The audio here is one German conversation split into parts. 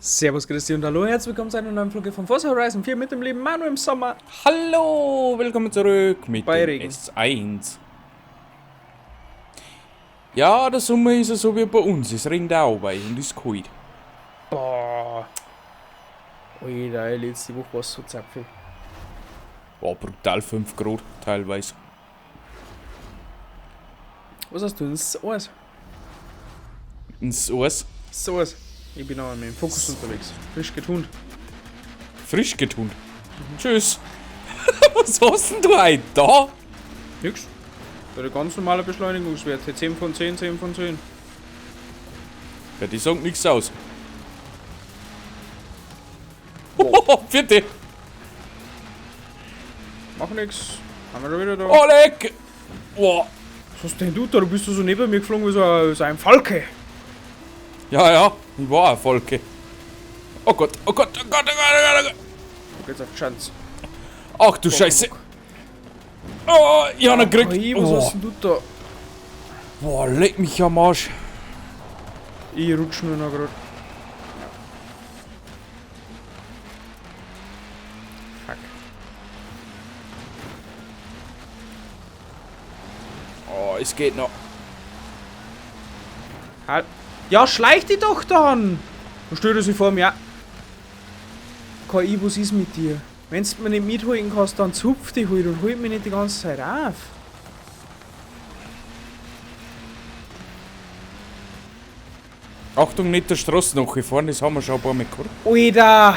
Servus, Christi und hallo, herzlich willkommen zu einer neuen Folge von Forza Horizon 4 mit dem lieben Manu im Sommer. Hallo, willkommen zurück mit Bei dem Regen. S1. Ja, der Sommer ist ja so wie bei uns. Es regnet auch bei und ist kalt. Boah. Alter, letzte Woche war es so zapfig. War brutal 5 Grad teilweise. Was hast du denn? Alles? Ins Eis So was. Ich bin auch mit dem Fokus unterwegs. Frisch getunt. frisch getunt. Tschüss. Was hast denn du heute da? Nix. Der ganz normale Beschleunigungswert. 10 von 10, 10 von 10. Ja, die sagen nichts aus. Wow. Vierte. Mach nix. Haben wir da wieder da. Oleg. Wow. Was hast denn du da? Du bist so neben mir geflogen wie so ein Falke. Ja, ja, ich war eine Volke. Oh Gott, oh Gott, oh Gott, oh Gott, oh Gott. Du gehst auf die Chance. Ach du Scheiße. Oh, ich hab ihn gekriegt. Hey, was Oh. hast denn du da? Boah, leck mich am Arsch. Ich rutsch nur noch grad. Fuck. Oh, es geht noch. Halt. Ja, schleich dich doch dann! Dann stellt er sich vor mir. KI, was ist mit dir? Wenn du mir nicht mitholen kannst, dann zupf dich halt und halt mich nicht die ganze Zeit auf. Achtung, nicht der Straße nachgefahren, das haben wir schon ein paar Mal gehabt. Alter!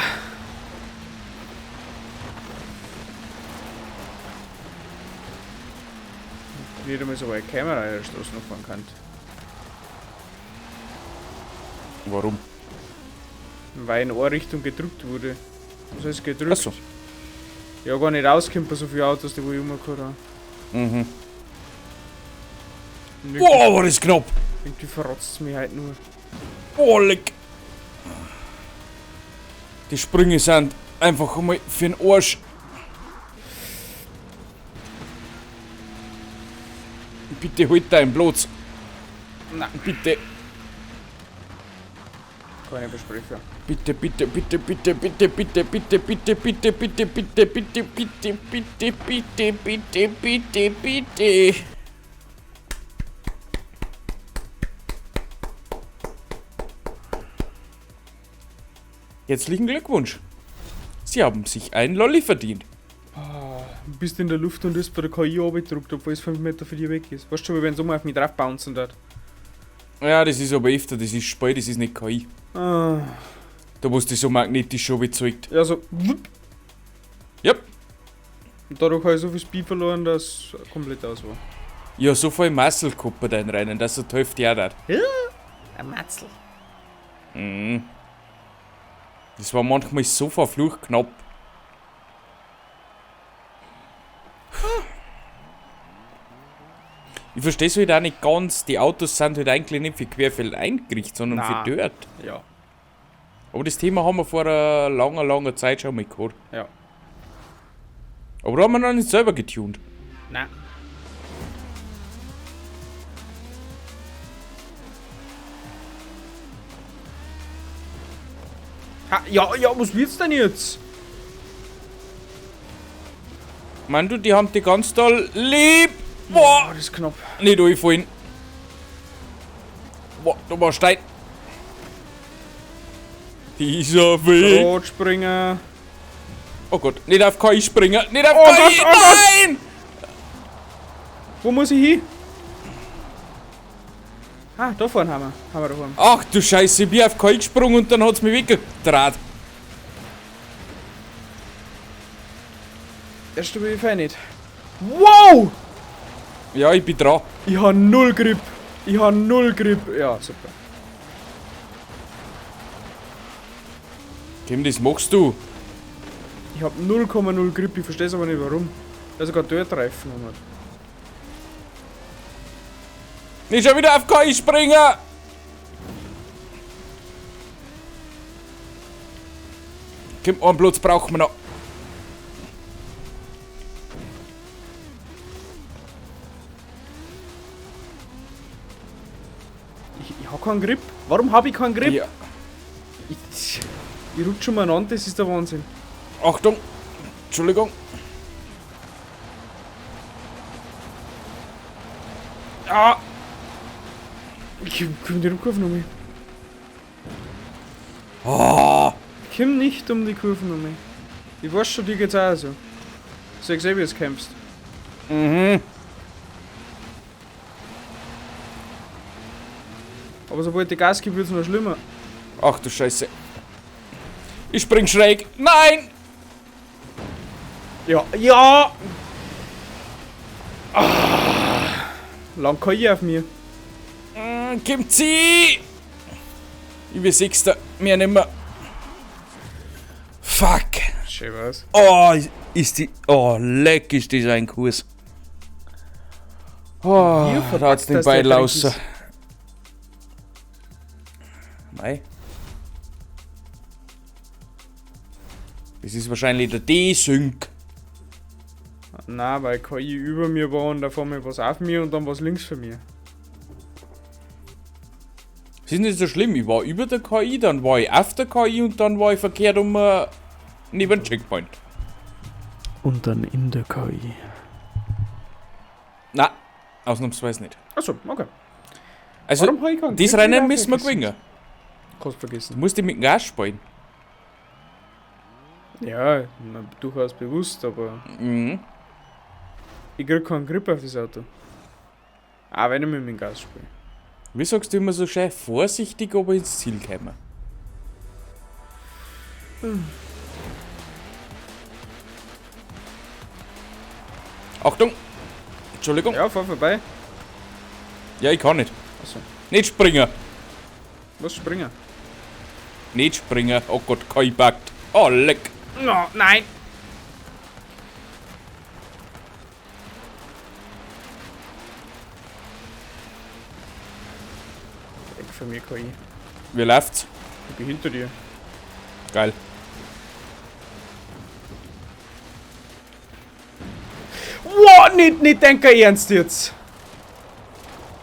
Nicht einmal so eine Kamera in der Straße noch fahren kann. Warum? Weil in eine Richtung gedrückt wurde. Was heißt gedrückt? Achso. Ja, gar nicht rauskommt bei so viele Autos, die wo ich rumgehauen habe. Mhm. Und Boah, war das knapp. irgendwie verrotzt es mich halt nur. Boah, leck. Die Sprünge sind einfach einmal für den Arsch. Bitte halt deinen Platz. Nein, Bitte, keine Besprecher. bitte, bitte, bitte, bitte, bitte, bitte, bitte, bitte, bitte, bitte, bitte, bitte, bitte, bitte, bitte, bitte, bitte, bitte. Herzlichen Glückwunsch. Sie haben sich einen Lolli verdient. Du bist in der Luft und ist bei der KI abgedruckt, obwohl es 5 Meter von dir weg ist. Weißt du schon, wenn so mal auf mich drauf bouncen dort. Ja, das ist aber öfter, das ist Spalt, das ist nicht KI. Ah, Da wo es so magnetisch schon bezeugt. ja, so. Wupp. Yep. Und dadurch habe ich so viel Speed verloren, dass es komplett aus war. Ja, so viel Muscle gehabt bei deinen Rennen, dass er die Hälfte auch hat. Ein Matzel. Mhm. Das war manchmal so verflucht knapp. Ich verstehe es halt auch nicht ganz. Die Autos sind halt eigentlich nicht für Querfeld eingerichtet, sondern Na. für Dirt. Ja, Aber das Thema haben wir vor einer langer Zeit schon mal gehabt. ja. Aber da haben wir noch nicht selber getuned. Nein. Ha, ja, ja, was willst du denn jetzt? Mann, du, die haben die ganz toll lieb. Boah, Boah, das ist knapp. nicht durchfallen. Boah, da war Stein. Dieser Weg. Rotspringer. Oh Gott, nicht auf KI springen. Nicht auf Oh KI. Gott, oh Gott. Nein! Wo muss ich hin? Ah, da vorne haben wir da vorne. Ach du Scheiße, ich bin auf KI gesprungen und dann hat's mich weggedreht. Erste will ich nicht. Wow! Ja, ich bin dran. Ich habe null Grip. Ich habe null Grip. Ja, super. Kim, das machst du. Ich habe 0,0 Grip. Ich verstehe aber nicht warum. Der sogar dort Reifen hat. Nicht schon wieder auf KI springen. Kim, einen Platz brauchen wir noch. Ich habe keinen Grip. Warum habe ich keinen Grip? Ja. Ich Ich rutsche schon mal an, das ist der Wahnsinn. Achtung! Entschuldigung. Ah! Ich komm die Kurve noch mehr. Ah! Ich komm nicht um die Kurve noch mehr. Ich weiß schon, dir geht's auch so. Sag selber, wie du kämpfst. Mhm. Aber sobald die Gas gibt, wird's noch schlimmer. Ach du Scheiße. Ich spring schräg. Nein! Ja, ja! Ah, lang kann ich auf mir. Kommt sie! Ich bin Sechster. Mehr nimmer. Fuck. Schön was. Oh, ist die... Oh, leck ist das ein Kurs. Oh, Hier da verpackt, hat's den dass der Beil Dreck raus. ist. Mei. Das ist wahrscheinlich der D-Sync. Nein, weil KI über mir war und da vor mir was auf mir und dann was links von mir. Das ist nicht so schlimm. Ich war über der KI, dann war ich auf der KI und dann war ich verkehrt neben dem Checkpoint. Und dann in der KI. Na, ausnahmsweise nicht. Achso, okay. Also, Warum hab ich keinen das Glück Rennen wieder müssen wir vergessen? gewinnen. Kannst Du vergessen. musst dich mit dem Gas spielen. Ja, durchaus bewusst, aber Mhm. ich krieg keinen Grip auf das Auto. Auch wenn ich mit dem Gas spiele. Wie sagst du immer so schön vorsichtig, aber ins Ziel kommen? Achtung! Entschuldigung. Ja, fahr vorbei. Ja, ich kann nicht. Achso, Nicht springen! was springen? Nicht springen! Oh Gott, KI packt. Oh, leck! No, nein! Weg von mir, KI. Wie läuft's? Ich bin hinter dir. Geil. Wow, nicht denken ernst jetzt!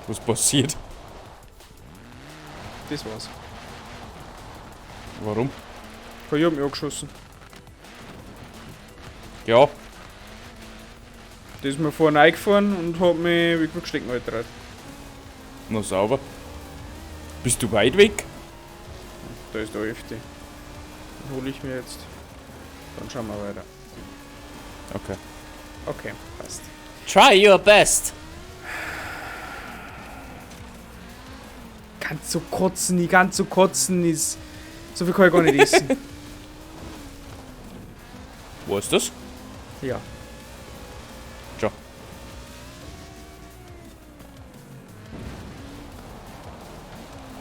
Was passiert? Das war's. Warum? KI hat mich angeschossen. Ja, Der ist mir vorne eingefahren und hat mich wie gestecken halt. noch sauber. Bist du weit weg? Da ist der 11. Den hole ich mir jetzt. Dann schauen wir weiter. Okay. Okay, passt. Try your best! Ganz so kotzen ist. So viel kann ich gar nicht essen. Wo ist das? Ja. Tja.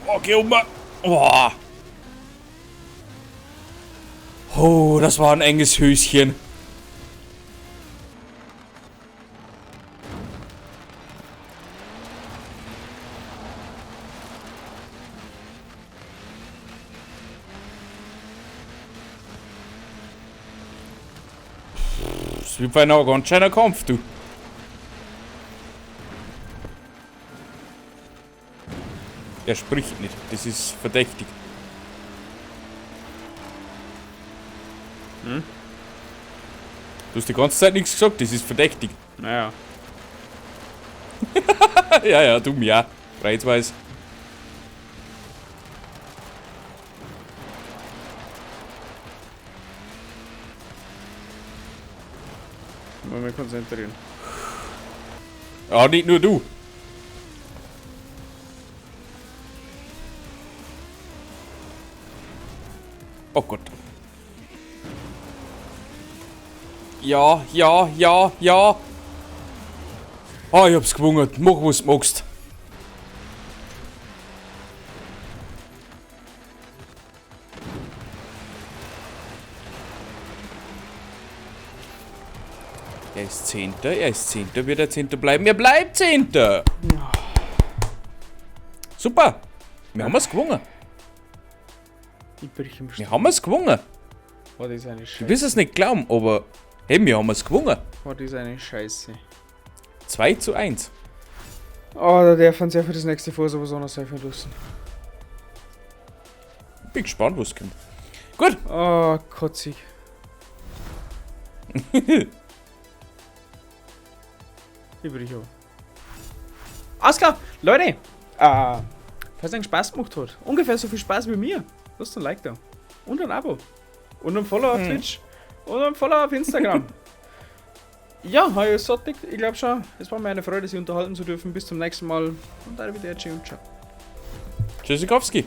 Okay, Oma. Oh. Oh, das war ein enges Höschen. Das wird ein ganz schöner Kampf, du. Er spricht nicht, das ist verdächtig. Hm? Du hast die ganze Zeit nichts gesagt, das ist verdächtig. Naja. Ja, ja, du mir auch. Reizweis. Mal mich konzentrieren. Ja, nicht nur du. Oh Gott. Ja, ja, ja, ja. Ah, ich hab's gewungen. Mach, was du magst. Er ist Zehnter, wird er Zehnter bleiben. Er bleibt Zehnter. Super. Wir haben es gewungen. Ich brich im Wir haben es gewungen. War das eine Du Scheiße. wirst es nicht glauben, aber hey, wir haben es gewungen. War das eine Scheiße. 2:1. Oh, da darf man sich für das nächste Vor sowas anderes sein lassen. Bin gespannt, was kommt. Gut. Oh, kotzig. Übrig aber. Alles klar, Leute. Falls es einen Spaß gemacht hat, ungefähr so viel Spaß wie mir, lasst ein Like da. Und ein Abo. Und ein Follow auf Twitch. Und ein Follow auf Instagram. Ja, habe ich fertig. Ich glaube schon, es war mir eine Freude, Sie unterhalten zu dürfen. Bis zum nächsten Mal. Und arrivederci und ciao. Tschüssikowski.